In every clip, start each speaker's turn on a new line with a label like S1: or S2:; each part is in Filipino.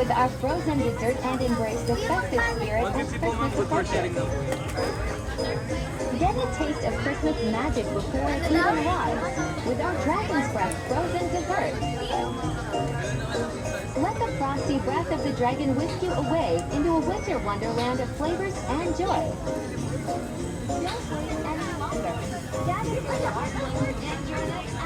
S1: with our frozen dessert and embrace the festive spirit of Christmas affection. Get a taste of Christmas magic before it even arrives with our Dragon's Breath frozen dessert. Let the frosty breath of the dragon whisk you away into a winter wonderland of flavors and joy. Don't wait any longer. Gather for the art and your next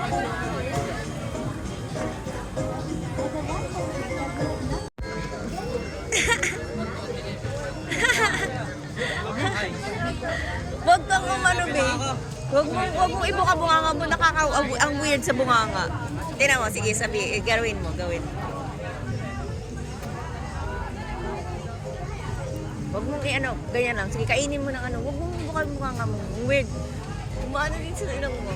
S2: Wag kang umano, be. Wag mong ibuka bunganga mo. Ang weird sa bunganga. Tingnan mo, sige, gawin mo. Wag mong ganyan lang. Sige, kainin mo ng wag mong ibuka yung bunganga mo. Ang weird. Umaano din sa ilang mo.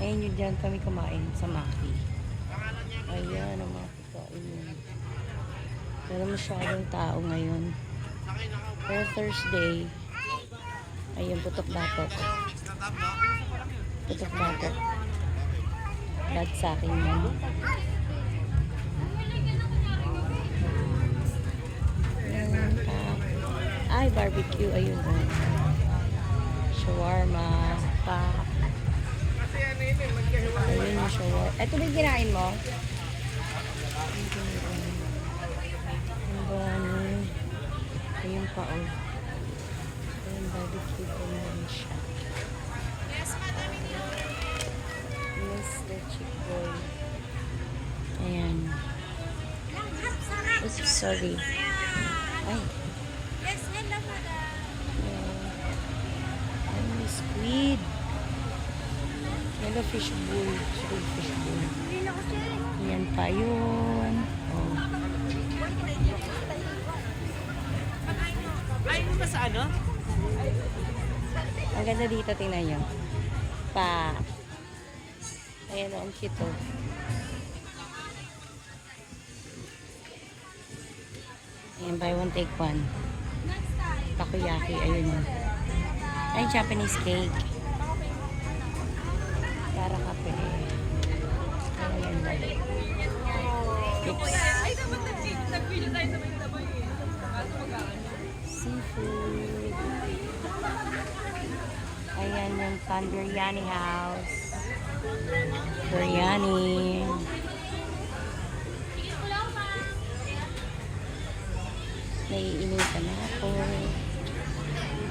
S2: Ayun yun dyan kami kumain sa Maki. Ayan ang mga kikain. Pero masyadong tao ngayon. Pero Thursday, ayun, putok-batok. Putok-batok. Bad sa akin yan. Ay, barbecue. Ayun. Shawarma. Pak. Ayun yung shawarma. Ito ba yung kinain mo? Ang gani. Ayun pa, oh. Ayun, barbecue ko naman siya. Mr. Chick Boy. Ayan. Oops, sorry. Ay. Ay, may squid. Yellow fish bowl. Squid fish bowl. Ayan pa yun. Oh.
S3: Ay, mo ba sa ano?
S2: Ang ganda dito, tingnan nyo. Pa. Ayan, ang cute, oh. Ayan, buy one, take one. Takoyaki, ayun, oh. Ay, Japanese cake. Para kape. Ayan, dali. Oops. Seafood. Ayan yung Biryani House. Biryani. Naiinitan na ako.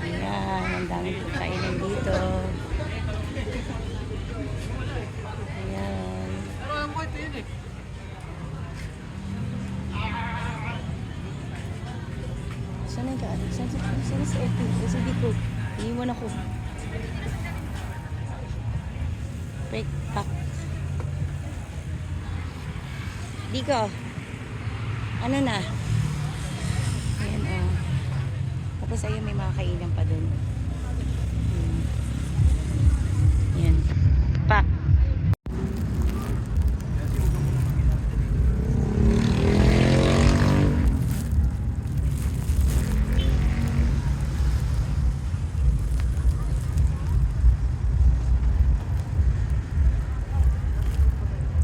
S2: Ayan, ang daming pagkainan dito. Ayan. Saan na ka? Saan sa FP? Kasi di ko. Iniwan ako. Break pack. Di ko. Ano na? Ayan, oh. Tapos ayun, may mga kainan pa dun. Ayan. Pack.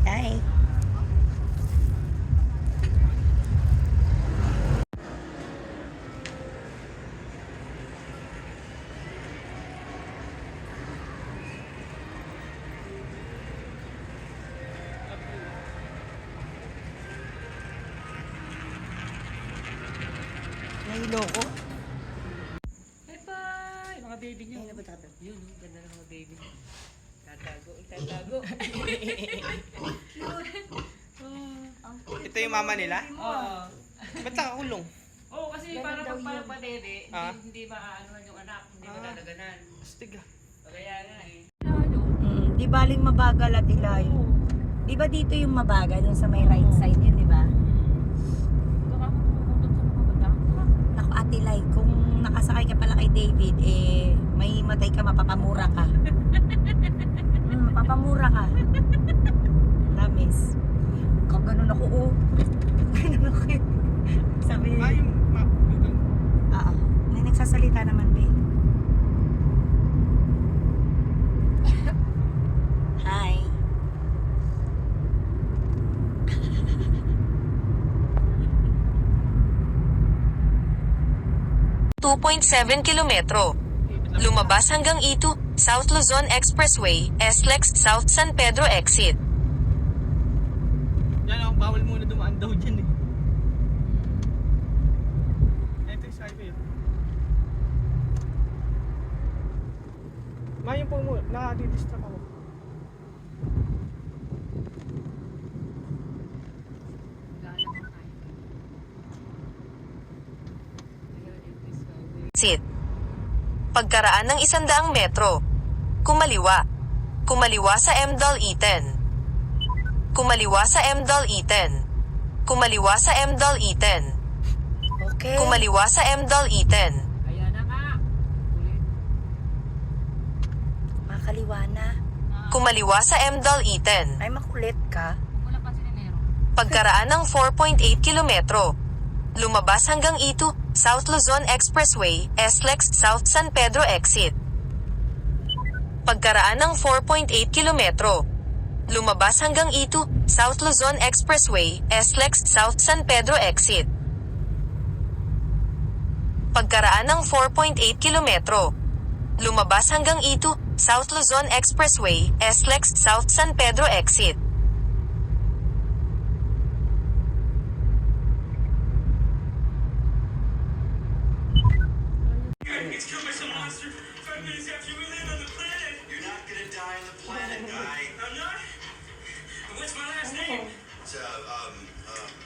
S2: Hi. Nahilo ko.
S3: Bye-bye! Mga baby niyo.
S2: Ay, nabatata.
S3: Yun, ganda ng mga baby niyo. Tatago.
S2: Ito
S4: Ito yung mama nila?
S3: Oo.
S4: Ba't nakakulong?
S3: Oo, kasi para pag parang patete,
S4: Ah?
S3: hindi maaanuhan yung anak, hindi madadaganan.
S4: Astig ah.
S3: Kaya nga eh.
S2: Di baling mabagal at ilay. Di ba dito yung mabagal, yung sa may right side yun, di ba? Naku, Ate Lai, kung nakasakay ka pala kay David, eh, may matay ka, mapapamura ka. Mapapamura ka. Lamis. Kung ganun ako, oh. Ganun ako eh. Sabi
S4: Ah,
S2: niya,
S4: yung
S2: may nagsasalita naman, be. Hi.
S5: kilometro. Lumabas hanggang E2, South Luzon Expressway, SLEX South San Pedro Exit.
S4: yan ako, bawal muna dumaan daw dyan eh. Ito yung highway. Mayon po mo, nakadidistract ako.
S5: Exit. Pagkaraan ng 100 metro. Kumaliwa. Kumaliwa sa MDAL E10. Kumaliwa sa MDAL E10. Kumaliwa sa MDAL E10.
S2: Okay.
S5: Kumaliwa sa MDAL E10.
S3: Ayan na nga. Ulit.
S2: Makaliwa na.
S5: Kumaliwa sa MDAL E10.
S2: Ay, makulit ka.
S3: Wala pa si Nenero.
S5: Pagkaraan ng 4.8 kilometro. Lumabas hanggang E2, South Luzon Expressway, SLEX South San Pedro Exit. Pagkaraan ng 4.8 kilometro. Lumabas hanggang E2, South Luzon Expressway, SLEX South San Pedro Exit. Pagkaraan ng 4.8 kilometro. Lumabas hanggang E2, South Luzon Expressway, SLEX South San Pedro Exit.
S6: It's killed by some monster 5 minutes after we land on the planet. You're not gonna die on the planet, guy. I'm not? What's my last name?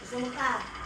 S2: Gusto mo ka?